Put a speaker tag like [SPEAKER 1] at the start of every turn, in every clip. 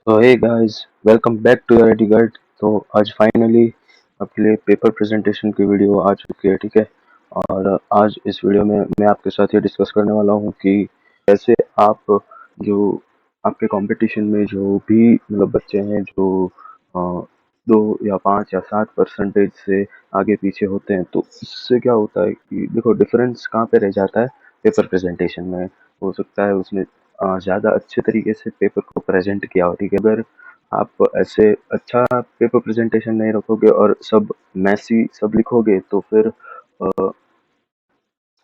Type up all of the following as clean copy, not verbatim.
[SPEAKER 1] तो hey guys, welcome back to your guide. तो आज फाइनली आपके लिए पेपर प्रेजेंटेशन की वीडियो आ चुकी है, ठीक है। और आज इस वीडियो में मैं आपके साथ ये डिस्कस करने वाला हूँ कि कैसे आप जो आपके कंपटीशन में जो भी मतलब बच्चे हैं जो 2 या 5 या 7% से आगे पीछे होते हैं, तो इससे क्या होता है कि देखो डिफरेंस कहाँ पे रह जाता है। पेपर प्रेजेंटेशन में हो सकता है उसने ज़्यादा अच्छे तरीके से पेपर को प्रेजेंट किया हो, ठीक है। अगर आप ऐसे अच्छा पेपर प्रेजेंटेशन नहीं रखोगे और सब मैसी सब लिखोगे तो फिर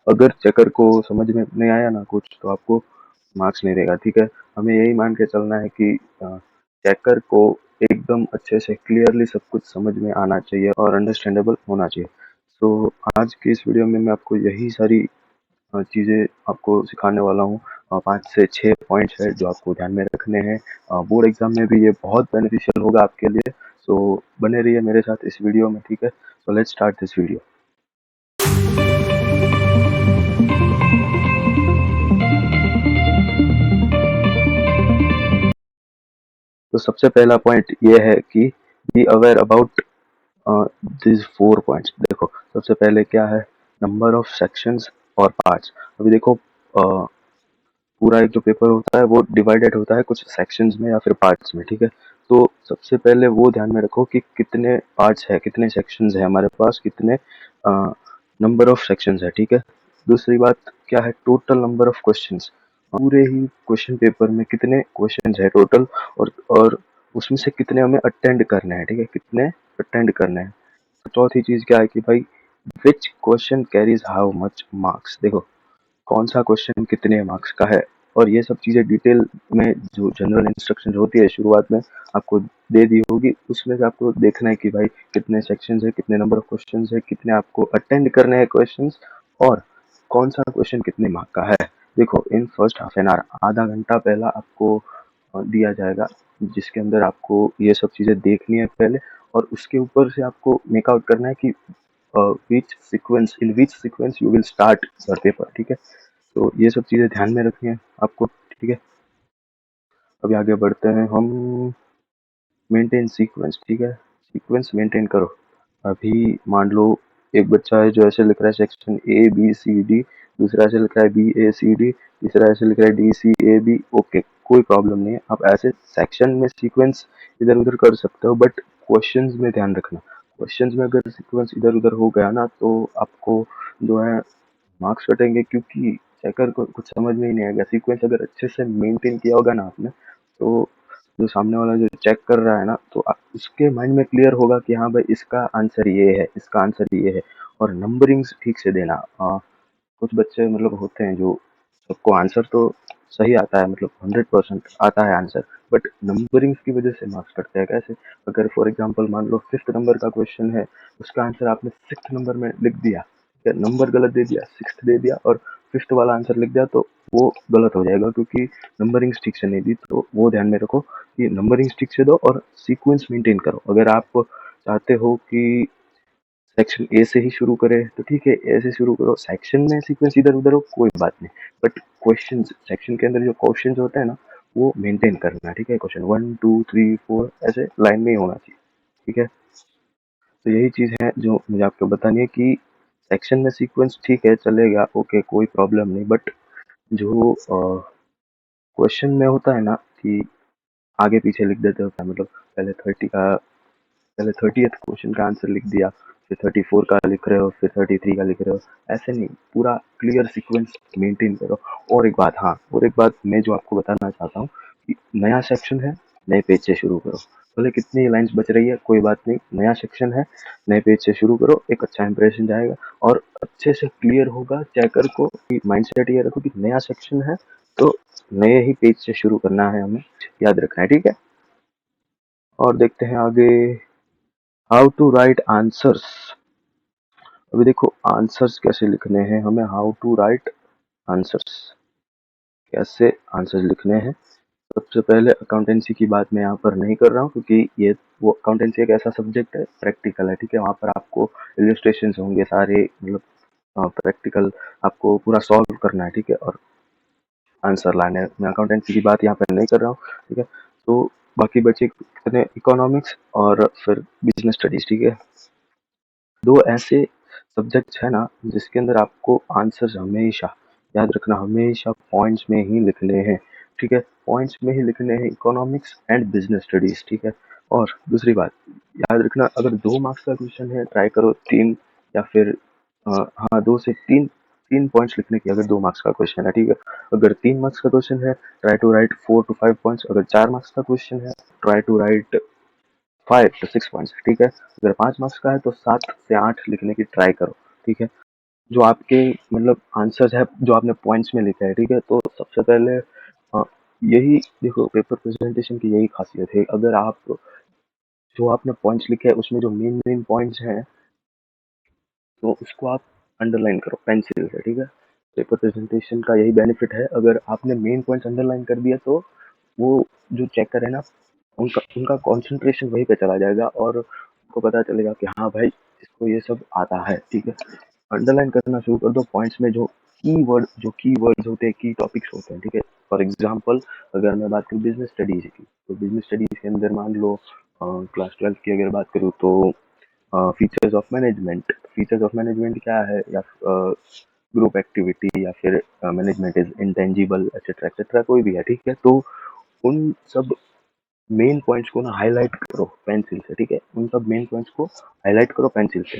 [SPEAKER 1] अगर चेकर को समझ में नहीं आया ना कुछ, तो आपको मार्क्स नहीं देगा, ठीक है। हमें यही मान के चलना है कि चेकर को एकदम अच्छे से क्लियरली सब कुछ समझ में आना चाहिए और अंडरस्टैंडेबल होना चाहिए। तो आज की इस वीडियो में मैं आपको यही सारी चीज़ें आपको सिखाने वाला हूँ। 5 से 6 पॉइंट्स है जो आपको ध्यान में रखने हैं। बोर्ड एग्जाम में भी ये बहुत बेनिफिशियल होगा आपके लिए। सो बने रहिए मेरे साथ इस वीडियो में, ठीक है। So let's start this video. तो सबसे पहला पॉइंट ये है कि be aware about this 4 points. देखो सबसे पहले क्या है, नंबर ऑफ सेक्शंस और पार्ट्स। अभी देखो पूरा एक जो पेपर होता है वो डिवाइडेड होता है कुछ सेक्शंस में या फिर पार्ट्स में, ठीक है। तो सबसे पहले वो ध्यान में रखो कि कितने पार्ट्स है, कितने सेक्शंस है हमारे पास, कितने नंबर ऑफ सेक्शंस है, ठीक है। दूसरी बात क्या है, टोटल नंबर ऑफ क्वेश्चंस। पूरे ही क्वेश्चन पेपर में कितने क्वेश्चंस है टोटल, और उसमें से कितने हमें अटेंड करने हैं, ठीक है, कितने अटेंड करने हैं। तो चौथी चीज क्या है कि भाई which question carries how much marks. देखो कौन सा क्वेश्चन कितने मार्क्स का है, और ये सब चीज़ें डिटेल में जो जनरल इंस्ट्रक्शन होती है शुरुआत में आपको दे दी होगी, उसमें से आपको देखना है कि भाई कितने सेक्शंस है, कितने नंबर ऑफ क्वेश्चंस है, कितने आपको अटेंड करने हैं क्वेश्चंस, और कौन सा क्वेश्चन कितने मार्क का है। देखो in first half an hour आधा घंटा पहला आपको दिया जाएगा, जिसके अंदर आपको ये सब चीज़ें देखनी है पहले, और उसके ऊपर से आपको मेक आउट करना है कि विच sequence you will start your paper, ठीक है। तो ये सब चीज़ें ध्यान में रखनी है आपको, ठीक है। अभी आगे बढ़ते हैं हम। मेंटेन सीक्वेंस, ठीक है, सीक्वेंस मेंटेन करो। अभी मान लो एक बच्चा है जो ऐसे लिख रहा है सेक्शन ABCD, दूसरा ऐसे लिख रहा है BACD, तीसरा ऐसे लिख रहा है DCAB। ओके, कोई प्रॉब्लम नहीं है, आप ऐसे सेक्शन में सीक्वेंस इधर उधर कर सकते हो, बट क्वेश्चंस में ध्यान रखना। क्वेश्चंस में अगर सीक्वेंस इधर उधर हो गया ना, तो आपको जो है मार्क्स कटेंगे, क्योंकि चेकर को कुछ समझ में ही नहीं आएगा। सीक्वेंस अगर अच्छे से मेंटेन किया होगा ना आपने, तो जो सामने वाला जो चेक कर रहा है ना, तो उसके माइंड में क्लियर होगा कि हाँ भाई इसका आंसर ये है, इसका आंसर ये है। और नंबरिंग्स ठीक से देना। कुछ बच्चे मतलब होते हैं जो सबको आंसर तो सही आता है, मतलब 100% आता है आंसर, बट नंबरिंग्स की वजह से मार्क्स कटते हैं। कैसे, अगर फॉर एग्जांपल मान लो 5th नंबर का क्वेश्चन है, उसका आंसर आपने 6th नंबर में लिख दिया, नंबर गलत दे दिया, 6th दे दिया और 5th वाला आंसर लिख दिया, तो वो गलत हो जाएगा, क्योंकि नंबरिंग्स ठीक से नहीं दी। तो वो ध्यान में रखो कि नंबरिंग्स ठीक से दो और सीक्वेंस मेंटेन करो। अगर आप चाहते हो कि सेक्शन ए से ही शुरू करें तो ठीक है, ए से शुरू करो। सेक्शन में सीक्वेंस इधर उधर हो कोई बात नहीं, बट क्वेश्चन सेक्शन के अंदर जो क्वेश्चन होते हैं ना, वो मेंटेन करना है, ठीक है। क्वेश्चन 1 2 3 4 ऐसे लाइन में ही होना चाहिए, ठीक है। तो यही चीज़ है जो मुझे आपको बतानी है कि सेक्शन में सीक्वेंस ठीक है चलेगा, ओके कोई प्रॉब्लम नहीं, बट जो क्वेश्चन में होता है ना कि आगे पीछे लिख देते होता है, मतलब पहले 30th क्वेश्चन का आंसर लिख दिया, फिर 34 का लिख रहे हो, फिर 33 का लिख रहे हो, ऐसे नहीं, पूरा क्लियर सीक्वेंस मेंटेन करो। और एक बात, हाँ, और एक बात मैं जो आपको बताना चाहता हूँ कि नया सेक्शन है, नए पेज से शुरू करो। भले कितनी लाइंस बच रही है कोई बात नहीं, नया सेक्शन है, नए पेज से शुरू करो, एक अच्छा इंप्रेशन जाएगा और अच्छे से क्लियर होगा चेकर को कि माइंडसेट ये रखो कि नया सेक्शन है, तो नए ही पेज से शुरू करना है, हमें याद रखना है, ठीक है। और देखते हैं आगे, हाउ टू राइट आंसर्स। अभी देखो आंसर्स कैसे लिखने हैं हमें, हाउ टू राइट आंसर्स, कैसे आंसर्स लिखने हैं। सबसे पहले अकाउंटेंसी की बात मैं यहाँ पर नहीं कर रहा हूँ, क्योंकि ये वो अकाउंटेंसी एक ऐसा सब्जेक्ट है, प्रैक्टिकल है, ठीक है। वहाँ पर आपको इलिस्ट्रेशन होंगे सारे, मतलब प्रैक्टिकल आपको पूरा सॉल्व करना है, ठीक है, और आंसर लाने हैं। मैं अकाउंटेंसी की बात यहाँ पर नहीं कर रहा हूँ, ठीक है। तो बाकी बचे इकोनॉमिक्स और फिर बिजनेस स्टडीज, ठीक है। दो ऐसे सब्जेक्ट्स है ना जिसके अंदर आपको आंसर्स हमेशा याद रखना, हमेशा पॉइंट्स में ही लिखने हैं, ठीक है। पॉइंट्स में ही लिखने हैं, इकोनॉमिक्स एंड बिजनेस स्टडीज, ठीक है। और दूसरी बात याद रखना, अगर 2 मार्क्स का क्वेश्चन है ट्राई करो 3 या फिर हाँ 2 से 3 3 पॉइंट्स लिखने की, अगर 2 मार्क्स का क्वेश्चन है, ठीक है। अगर 3 मार्क्स का क्वेश्चन है try to write 4 to 5 points. अगर 4 मार्क्स का क्वेश्चन है try to write 5 to 6 points, ठीक है। अगर 5 मार्क्स का है तो 7 से 8 लिखने की ट्राई करो, ठीक है। जो आपके मतलब आंसर्स है जो आपने पॉइंट्स में लिखा है, ठीक है। तो सबसे पहले अ, यही देखो, पेपर प्रेजेंटेशन की यही खासियत है, अगर आप जो आपने पॉइंट्स लिखे हैं उसमें जो मेन मेन पॉइंट्स हैं तो उसको आप अंडरलाइन करो पेंसिल से, ठीक है। पेपर प्रेजेंटेशन का यही बेनिफिट है, अगर आपने मेन पॉइंट्स अंडरलाइन कर दिया तो वो जो चेकर है ना उनका उनका कंसंट्रेशन वहीं पे चला जाएगा और उनको पता चलेगा कि हाँ भाई इसको ये सब आता है, ठीक है। अंडरलाइन करना शुरू कर दो पॉइंट्स में, जो की वर्ड्स होते हैं, की टॉपिक्स होते हैं, ठीक है। फॉर एग्जांपल अगर मैं बात करूँ बिजनेस स्टडीज की, तो बिजनेस स्टडीज के अंदर मान लो क्लास 12 की अगर बात करूँ तो फीचर्स ऑफ मैनेजमेंट क्या है, या ग्रुप एक्टिविटी, या फिर management is intangible etcetera etcetera, कोई भी है, ठीक है। तो उन सब मेन पॉइंट्स को ना हाईलाइट करो पेंसिल से, ठीक है। उन सब मेन पॉइंट्स को हाईलाइट करो पेंसिल से।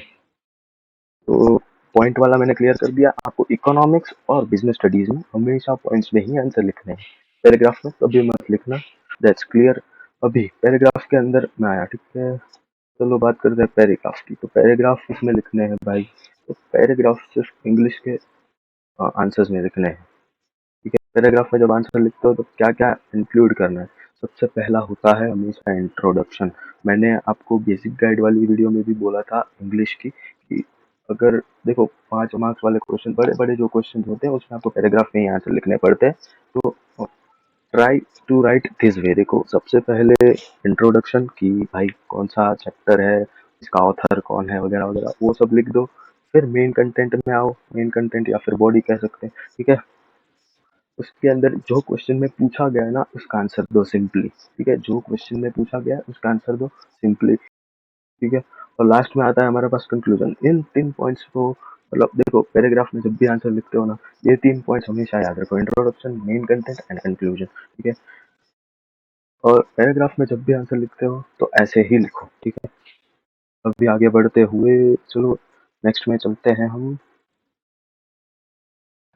[SPEAKER 1] तो पॉइंट वाला मैंने क्लियर कर दिया। आपको इकोनॉमिक्स और बिजनेस स्टडीज में हमेशा पॉइंट्स में ही आंसर लिखने हैं, पैराग्राफ में कभी मत लिखना। That's clear. अभी पैराग्राफ के अंदर मैं आया, ठीक है। चलो बात करते हैं पैराग्राफ की। तो पैराग्राफ इसमें लिखने हैं भाई, तो पैराग्राफ सिर्फ इंग्लिश के आंसर्स में लिखने हैं, ठीक है। पैराग्राफ में जब आंसर लिखते हो तो क्या क्या इंक्लूड करना है, सबसे पहला होता है हमेशा इंट्रोडक्शन। मैंने आपको बेसिक गाइड वाली वीडियो में भी बोला था इंग्लिश की कि अगर देखो 5 मार्क्स वाले क्वेश्चन, बड़े बड़े जो क्वेश्चन होते हैं उसमें आपको पैराग्राफ में ही आंसर लिखने पड़ते हैं। तो try to write this way. देखो सबसे पहले इंट्रोडक्शन की भाई कौन सा चैप्टर है, इसका ऑथर कौन है, वगैरह वगैरह वो सब लिख दो। फिर मेन कंटेंट में आओ, मेन कंटेंट या फिर बॉडी कह सकते हैं, ठीक है। उसके अंदर जो क्वेश्चन में पूछा गया है ना उसका आंसर दो सिंपली, ठीक है। जो क्वेश्चन में पूछा गया है उसका आंसर दो सिंपली, ठीक है। और लास्ट में आता है हमारे पास कंक्लूजन। इन 3 पॉइंट्स को मतलब देखो पैराग्राफ में जब भी आंसर लिखते हो ना, ये 3 पॉइंट्स हमेशा याद रखो, introduction, main content and conclusion, ठीक है। और पैराग्राफ में जब भी आंसर लिखते हो तो ऐसे ही लिखो, ठीक है। अभी आगे बढ़ते हुए चलो नेक्स्ट में चलते हैं हम,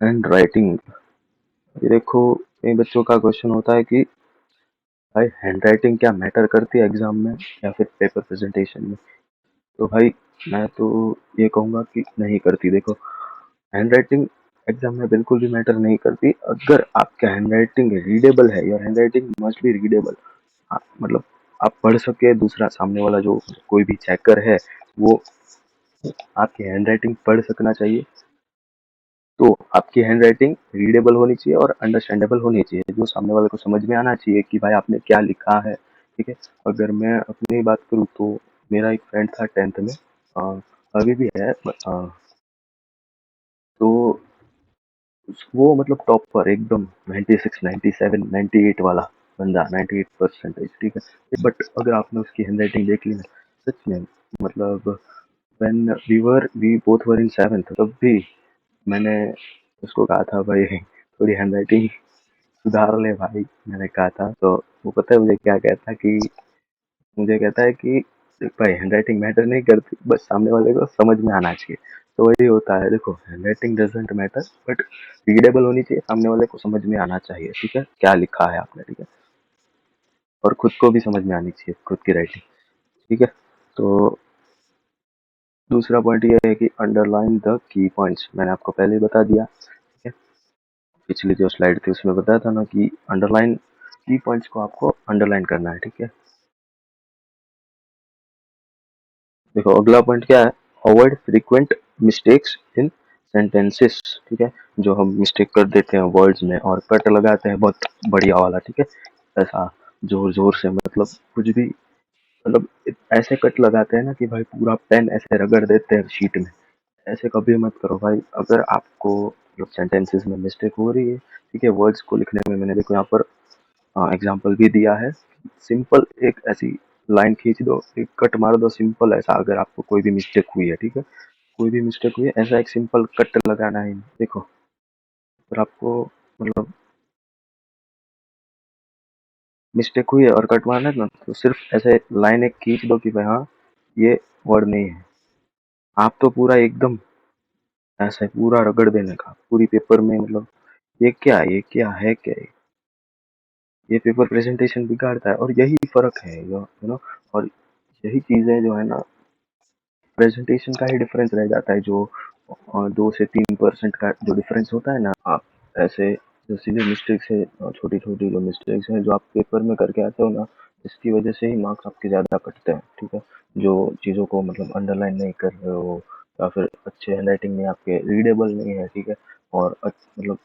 [SPEAKER 1] हैंड राइटिंग। ये देखो कई बच्चों का क्वेश्चन होता है कि भाई हैंड राइटिंग क्या मैटर करती है एग्जाम में या फिर पेपर प्रेजेंटेशन में। तो भाई मैं तो ये कहूँगा कि नहीं करती। देखो हैंड राइटिंग एग्जाम में बिल्कुल भी मैटर नहीं करती, अगर आपका हैंड राइटिंग रीडेबल है, your hand writing must be readable. मतलब आप पढ़ सके, दूसरा सामने वाला जो कोई भी चेकर है वो आपकी हैंड राइटिंग पढ़ सकना चाहिए। तो आपकी हैंड राइटिंग रीडेबल होनी चाहिए और अंडरस्टैंडेबल होनी चाहिए, जो सामने वाले को समझ में आना चाहिए कि भाई आपने क्या लिखा है, ठीक है। अगर मैं अपनी बात करूँ तो मेरा एक फ्रेंड था 10th में, अभी भी है, तो वो मतलब टॉपर एकदम 96 97 98 वाला बंदा, 98%, ठीक है। बट अगर आपने उसकी हैंड राइटिंग देख ली ना, सच में मतलब when we both were in 7th तब भी मैंने उसको कहा था भाई थोड़ी हैंड राइटिंग सुधार ले भाई, मैंने कहा था। तो वो पता है मुझे क्या कहता कि मुझे कहता है कि देख भाई हैंड राइटिंग मैटर नहीं करती, बस सामने वाले को समझ में आना चाहिए। तो वही होता है, देखो hand writing doesn't matter, but readable होनी चाहिए, सामने वाले को समझ में आना चाहिए, ठीक है, क्या लिखा है आपने, ठीक है। और खुद को भी समझ में आनी चाहिए खुद की राइटिंग, ठीक है। तो दूसरा पॉइंट ये है कि अंडरलाइन द की पॉइंट्स, मैंने आपको पहले ही बता दिया, ठीक है। पिछली जो स्लाइड थी उसमें बताया था ना कि अंडरलाइन की पॉइंट्स को आपको अंडरलाइन करना है, ठीक है। देखो अगला पॉइंट क्या है, avoid frequent mistakes in sentences, ठीक है। जो हम मिस्टेक कर देते हैं वर्ड्स में और कट लगाते हैं बहुत बढ़िया वाला, ठीक है, ऐसा जोर जोर से, मतलब कुछ भी, मतलब ऐसे कट लगाते हैं ना कि भाई पूरा पेन ऐसे रगड़ देते हैं शीट में। ऐसे कभी मत करो भाई। अगर आपको सेंटेंसेस में मिस्टेक हो रही है, ठीक है, वर्ड्स को लिखने में, मैंने देखो यहाँ पर एग्जाम्पल भी दिया है। सिंपल एक ऐसी लाइन खींच दो, एक कट मार दो सिंपल ऐसा, अगर आपको कोई भी मिस्टेक हुई है, ठीक है, कोई भी मिस्टेक हुई है, ऐसा एक सिंपल कट लगाना है। देखो, अगर आपको मतलब मिस्टेक हुई है और कट मारना है ना, तो सिर्फ ऐसे लाइन एक खींच दो कि भाई हाँ ये वर्ड नहीं है। आप तो पूरा एकदम ऐसे पूरा रगड़ देने का पूरी पेपर में, मतलब ये क्या है, ये क्या है, क्या है ये पेपर प्रेजेंटेशन बिगाड़ता है। और यही फर्क है जो यू नो, और यही चीजें जो है ना, प्रेजेंटेशन का ही डिफरेंस रह जाता है। जो 2 से 3% का जो डिफरेंस होता है ना, आप ऐसे जो सीधे मिस्टेक्स है, छोटी छोटी जो मिस्टेक्स हैं जो आप पेपर में करके आते हो ना, इसकी वजह से ही मार्क्स आपके ज़्यादा कटते हैं, ठीक है। जो चीज़ों को मतलब अंडरलाइन नहीं कर रहे हो, या फिर अच्छे हैंडराइटिंग में आपके रीडेबल नहीं है, ठीक है, और मतलब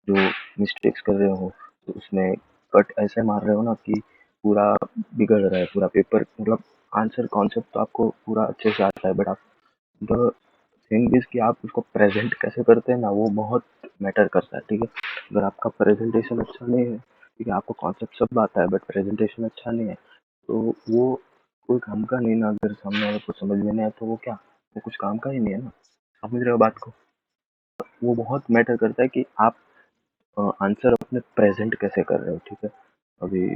[SPEAKER 1] जो मिस्टेक्स कर रहे हो तो उसमें कट ऐसे मार रहे हो ना कि पूरा बिगड़ रहा है पूरा पेपर। मतलब आंसर कॉन्सेप्ट तो आपको पूरा अच्छे से आता है, बट आप द थिंग इज कि आप उसको प्रेजेंट कैसे करते हैं ना, वो बहुत मैटर करता है, ठीक है। अगर आपका प्रेजेंटेशन अच्छा नहीं है, ठीक है, आपको कॉन्सेप्ट सब आता है बट प्रेजेंटेशन अच्छा नहीं है, तो वो कोई काम का नहीं ना। अगर सामने वाले को समझ में नहीं आया तो वो क्या, वो कुछ काम का ही नहीं है ना। समझ रहे हो बात को? वो बहुत मैटर करता है कि आप आंसर अपने प्रेजेंट कैसे कर रहे हो, ठीक है। अभी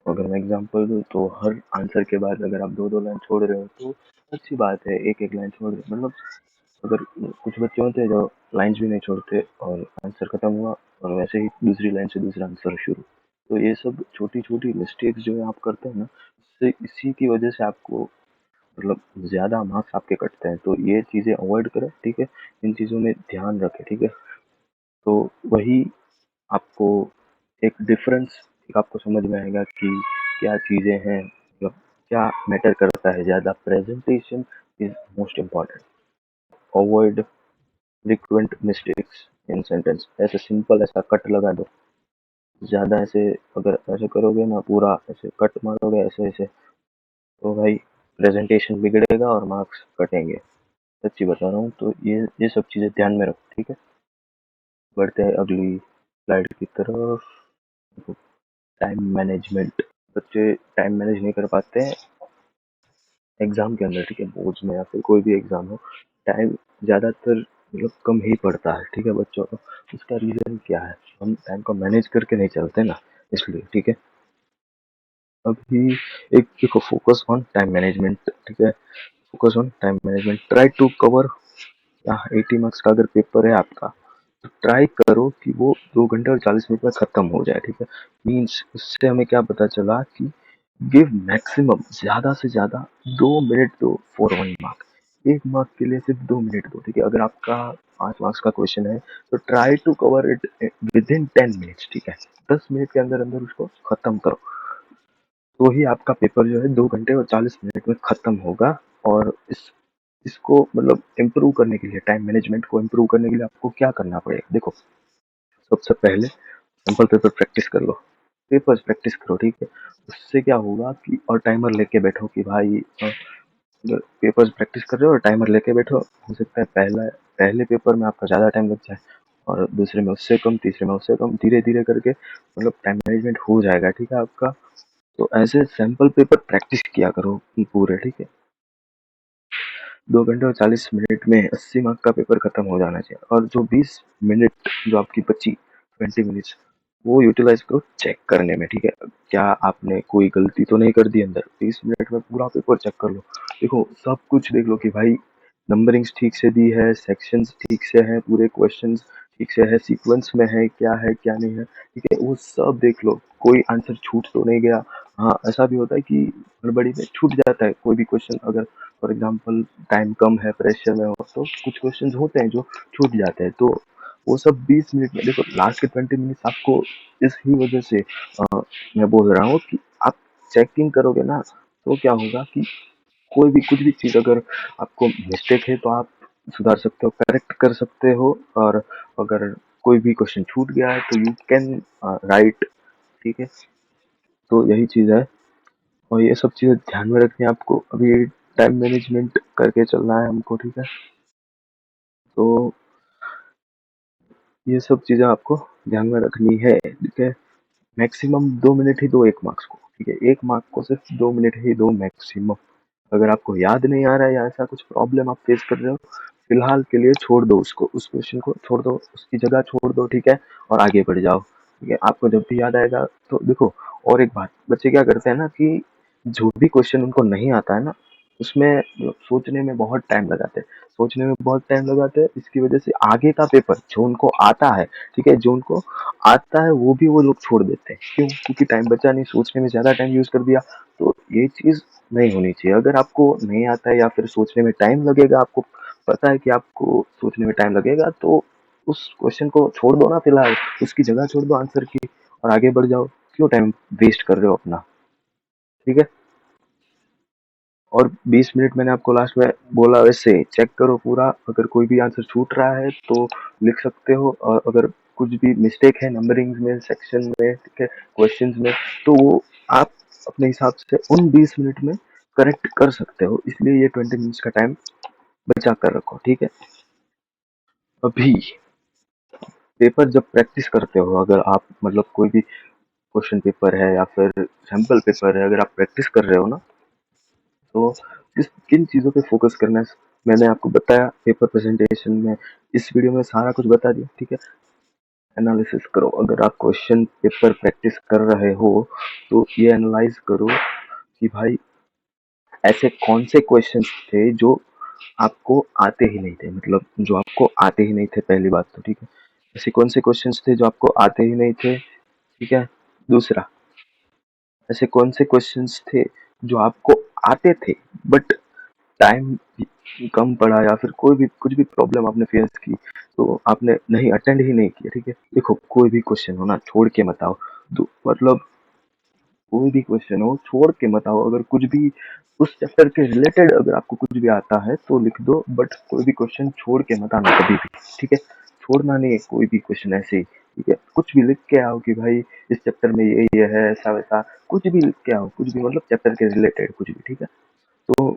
[SPEAKER 1] अगर मैं एग्जांपल दूँ तो हर आंसर के बाद अगर आप दो दो लाइन छोड़ रहे हो तो अच्छी बात है, एक एक लाइन छोड़ रहे, मतलब अगर कुछ बच्चे होते हैं जो लाइन्स भी नहीं छोड़ते और आंसर खत्म हुआ और वैसे ही दूसरी लाइन से दूसरा आंसर शुरू। तो ये सब छोटी छोटी मिस्टेक्स जो है आप करते हैं ना, इससे इसी की वजह से आपको मतलब ज़्यादा मार्क्स आपके कटते हैं। तो ये चीज़ें अवॉइड करें, ठीक है, इन चीज़ों में ध्यान रखें, ठीक है। तो वही आपको एक डिफरेंस आपको समझ में आएगा कि क्या चीज़ें हैं, मतलब क्या मैटर करता है ज़्यादा। Presentation is most important. Avoid frequent mistakes in sentence. ऐसे सिंपल ऐसा कट लगा दो। ज़्यादा ऐसे अगर ऐसे करोगे ना, पूरा ऐसे कट मारोगे ऐसे ऐसे, तो भाई प्रेजेंटेशन बिगड़ेगा और मार्क्स कटेंगे। सच्ची बता रहा हूँ। तो ये सब चीज़ें ध्यान में रखो, ठीक है। बढ़ते हैं अगली स्लाइड की तरफ। Time management. बच्चे टाइम मैनेज नहीं कर पाते हैं एग्जाम के अंदर, ठीक है, बोर्ड्स में या फिर कोई भी एग्जाम हो। टाइम ज़्यादातर मतलब कम ही पड़ता है, ठीक है, बच्चों को। उसका रीज़न क्या है? हम टाइम को मैनेज करके नहीं चलते ना, इसलिए, ठीक है। अभी एक देखो, फोकस ऑन टाइम मैनेजमेंट, ठीक है। Focus on time management, try to cover 80 marks का अगर पेपर है आपका, तो ट्राई करो कि वो 2 घंटे और 40 मिनट में खत्म हो जाए, ठीक है। मीन्स उससे हमें क्या पता चला कि गिव मैक्सिमम, ज्यादा से ज्यादा 2 मिनट दो फॉर 1 मार्क। 1 मार्क के लिए सिर्फ 2 मिनट दो, ठीक है। अगर आपका 5 मार्क्स का क्वेश्चन है तो try to cover it within 10 minutes, ठीक है। 10 मिनट के अंदर अंदर उसको खत्म करो, तो ही आपका पेपर जो है 2 घंटे और 40 मिनट में खत्म होगा। और इसको मतलब इम्प्रूव करने के लिए, टाइम मैनेजमेंट को इम्प्रूव करने के लिए आपको क्या करना पड़ेगा? देखो, सबसे पहले सिंपल पेपर प्रैक्टिस कर लो, पेपर्स प्रैक्टिस करो, ठीक है। उससे क्या होगा कि और टाइमर लेके बैठो कि भाई पेपर्स प्रैक्टिस कर रहे हो और टाइमर लेके बैठो। हो सकता है पहले पेपर में आपका ज़्यादा टाइम लग जाए और दूसरे में उससे कम, तीसरे में उससे कम, धीरे धीरे करके मतलब टाइम मैनेजमेंट हो जाएगा, ठीक है आपका। तो ऐसे सैंपल पेपर प्रैक्टिस किया करो पूरे, ठीक है। 2 घंटे और 40 मिनट में 80 मार्क का पेपर खत्म हो जाना चाहिए। और जो 20 मिनट जो आपकी बची, 20 मिनट्स, वो यूटिलाइज करो चेक करने में, ठीक है। क्या आपने कोई गलती तो नहीं कर दी अंदर? 20 मिनट में पूरा पेपर चेक कर लो। देखो, सब कुछ देख लो कि भाई नंबरिंग्स ठीक से दी है, सेक्शंस ठीक से हैं, पूरे क्वेश्चंस ठीक से है, सीक्वेंस में है क्या नहीं है, ठीक है, वो सब देख लो। कोई आंसर छूट तो नहीं गया? हाँ, ऐसा भी होता है कि गड़बड़ी में छूट जाता है कोई भी क्वेश्चन। अगर फॉर एग्जांपल टाइम कम है, प्रेशर में हो, तो कुछ क्वेश्चंस होते हैं जो छूट जाते हैं। तो वो सब 20 मिनट में, देखो लास्ट के 20 मिनट्स आपको इस ही वजह से मैं बोल रहा हूँ कि आप चेकिंग करोगे ना, तो क्या होगा कि कोई भी कुछ भी चीज़ अगर आपको मिस्टेक है तो आप सुधार सकते हो, करेक्ट कर सकते हो। और अगर कोई भी क्वेश्चन छूट गया है तो यू कैन राइट, ठीक है। तो यही चीज़ है और ये सब चीज़ें ध्यान में रखनी है आपको। अभी टाइम मैनेजमेंट करके चलना है हमको, ठीक है। तो ये सब चीज़ें आपको ध्यान में रखनी है, ठीक है। मैक्सिमम 2 मिनट ही दो एक मार्क्स को, ठीक है, एक मार्क को सिर्फ 2 मिनट ही दो मैक्सिमम। अगर आपको याद नहीं आ रहा है या ऐसा कुछ प्रॉब्लम आप फेस कर रहे हो, फिलहाल के लिए छोड़ दो उसको, उस क्वेश्चन को छोड़ दो, उसकी जगह छोड़ दो, ठीक है, और आगे बढ़ जाओ, ठीक है। आपको जब भी याद आएगा तो देखो, और एक बात, बच्चे क्या करते हैं ना कि जो भी क्वेश्चन उनको नहीं आता है ना, उसमें सोचने में बहुत टाइम लगाते हैं, सोचने में बहुत टाइम लगाते हैं, इसकी वजह से आगे का पेपर जो उनको आता है, ठीक है, जो उनको आता है वो भी वो लोग छोड़ देते हैं। क्यों? क्योंकि टाइम बचा नहीं, सोचने में ज्यादा टाइम यूज कर दिया। तो ये चीज नहीं होनी चाहिए। अगर आपको नहीं आता है या फिर सोचने में टाइम लगेगा, आपको पता है कि आपको सोचने में टाइम लगेगा, तो उस क्वेश्चन को छोड़ दो ना फिलहाल, उसकी जगह छोड़ दो आंसर की, और आगे बढ़ जाओ। क्यों टाइम वेस्ट कर रहे हो अपना, ठीक है। और 20 मिनट मैंने आपको लास्ट में बोला, वैसे चेक करो पूरा, अगर कोई भी आंसर छूट रहा है तो लिख सकते हो, और अगर कुछ भी मिस्टेक है नंबरिंग में, सेक्शन में, ठीक है, क्वेश्चंस में, तो वो आप अपने हिसाब से उन 20 मिनट में करेक्ट कर सकते हो। इसलिए ये 20 मिनट्स का टाइम बचा कर रखो, ठीक है। अभी पेपर जब प्रैक्टिस करते हो, अगर आप मतलब कोई भी क्वेश्चन पेपर है या फिर सैम्पल पेपर है, अगर आप प्रैक्टिस कर रहे हो ना, तो किन चीज़ों पे फोकस करना है मैंने आपको बताया पेपर प्रेजेंटेशन में, इस वीडियो में सारा कुछ बता दिया, ठीक है। एनालिसिस करो, अगर आप क्वेश्चन पेपर प्रैक्टिस कर रहे हो तो ये एनालाइज करो कि भाई ऐसे कौन से क्वेश्चन थे जो आपको आते ही नहीं थे, मतलब जो आपको आते ही नहीं थे, पहली बात तो, ठीक है। ऐसे कौन से क्वेश्चन थे जो आपको आते ही नहीं थे, ठीक है। दूसरा, ऐसे कौन से क्वेश्चंस थे जो आपको आते थे बट टाइम कम पड़ा, या फिर कोई भी कुछ भी प्रॉब्लम आपने फेस की तो आपने नहीं अटेंड ही नहीं किया, ठीक है। देखो, कोई भी क्वेश्चन हो ना, छोड़ के मत आओ। तो मतलब कोई भी क्वेश्चन हो, छोड़ के मत आओ। अगर कुछ भी उस चैप्टर के रिलेटेड अगर आपको कुछ भी आता है तो लिख दो, बट कोई भी क्वेश्चन छोड़ के मत आना कभी भी, ठीक है। छोड़ना नहीं है कोई भी क्वेश्चन ऐसे ही, ठीक है। कुछ भी लिख के आओ कि भाई इस चैप्टर में ये है, ऐसा वैसा, कुछ भी लिख के आओ, कुछ भी, मतलब चैप्टर के रिलेटेड कुछ भी, ठीक है। तो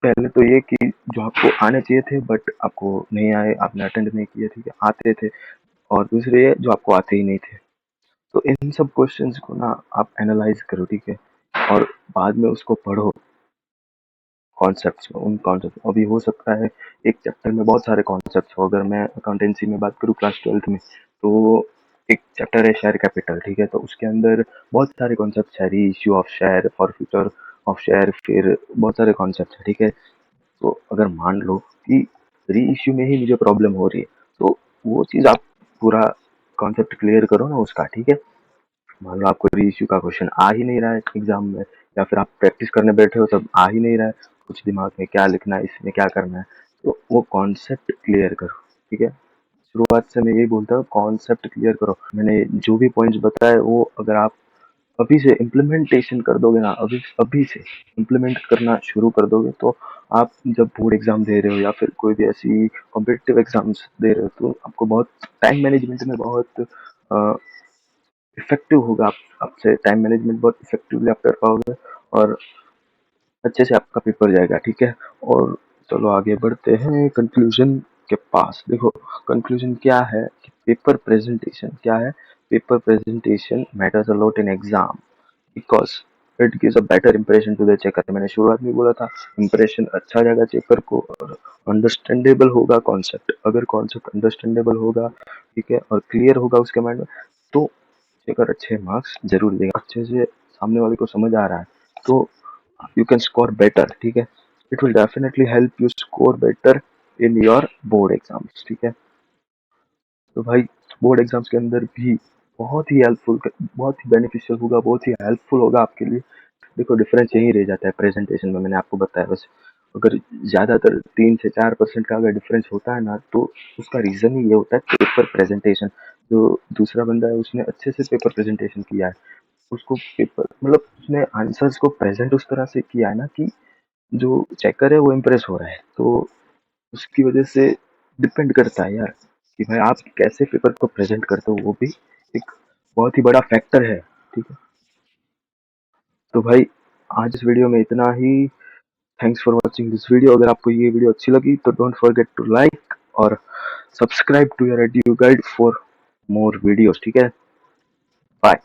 [SPEAKER 1] पहले तो ये कि जो आपको आने चाहिए थे बट आपको नहीं आए, आपने अटेंड नहीं किए, ठीक है, आते थे। और दूसरे ये जो आपको आते ही नहीं थे। तो इन सब क्वेश्चंस को ना आप एनालाइज करो, ठीक है, और बाद में उसको पढ़ो कॉन्सेप्ट्स में, उन कॉन्सेप्ट, अभी हो सकता है एक चैप्टर में बहुत सारे कॉन्सेप्ट्स हो। अगर मैं अकाउंटेंसी में बात करूँ क्लास 12th में, तो एक चैप्टर है शेयर कैपिटल, ठीक है, तो उसके अंदर बहुत सारे कॉन्सेप्ट है, री issue of share, for future of share, फिर बहुत सारे कॉन्सेप्ट है, ठीक है। तो अगर मान लो कि री इश्यू में ही मुझे प्रॉब्लम हो रही है, तो वो चीज़ आप पूरा कॉन्सेप्ट क्लियर करो ना उसका, ठीक है। मान लो आपको री इश्यू का क्वेश्चन आ ही नहीं रहा है एग्जाम में, या फिर आप प्रैक्टिस करने बैठे हो तब आ ही नहीं रहा है, कुछ दिमाग में क्या लिखना है, इसमें क्या करना है, तो वो कॉन्सेप्ट क्लियर करो, ठीक है। शुरुआत से मैं यही बोलता हूँ, कॉन्सेप्ट क्लियर करो। मैंने जो भी पॉइंट्स बताए वो अगर आप अभी से इम्प्लीमेंटेशन कर दोगे ना, अभी अभी से इम्प्लीमेंट करना शुरू कर दोगे, तो आप जब बोर्ड एग्जाम दे रहे हो या फिर कोई भी ऐसी कॉम्पिटिटिव एग्जाम्स दे रहे हो, तो आपको बहुत टाइम मैनेजमेंट में बहुत इफेक्टिव होगा। आप आपसे टाइम मैनेजमेंट बहुत इफेक्टिवली आप कर पाओगे, और अच्छे से आपका पेपर जाएगा, ठीक है। और चलो आगे बढ़ते हैं कंक्लूजन के पास। देखो, कंक्लूजन क्या है कि पेपर प्रेजेंटेशन क्या है, paper presentation matters a lot in exam because it gives a better impression to the checker. मैंने शुरुआत में बोला था, इंप्रेशन अच्छा जाएगा चेकर को, और अंडरस्टैंडेबल होगा कॉन्सेप्ट। अगर कॉन्सेप्ट अंडरस्टैंडेबल होगा, ठीक है, और क्लियर होगा उसके माइंड में, तो चेकर अच्छे मार्क्स जरूर देगा। अच्छे से सामने वाले को समझ आ रहा है तो you can score better, ठीक है। it will definitely help you score better in your board exams, ठीक है। तो भाई बोर्ड एग्जाम्स के अंदर भी बहुत ही हेल्पफुल, बहुत ही बेनिफिशियल होगा, बहुत ही हेल्पफुल होगा आपके लिए। देखो, डिफरेंस यही रह जाता है प्रेजेंटेशन में, मैंने आपको बताया बस। अगर ज्यादातर 3 से 4% का अगर डिफरेंस होता है ना, तो उसका रीजन ही ये होता है पेपर प्रेजेंटेशन। जो दूसरा बंदा है उसने अच्छे से पेपर प्रेजेंटेशन किया है, उसको पेपर मतलब उसने आंसर्स को प्रेजेंट उस तरह से किया है ना कि जो चेकर है वो इम्प्रेस हो रहा है। तो उसकी वजह से डिपेंड करता है यार कि भाई आप कैसे पेपर को प्रेजेंट करते हो, वो भी एक बहुत ही बड़ा फैक्टर है, ठीक है। तो भाई आज इस वीडियो में इतना ही। Thanks for watching this video. अगर आपको ये वीडियो अच्छी लगी तो डोंट फॉरगेट टू लाइक और subscribe to your edu guide for more videos, ठीक है। बाय।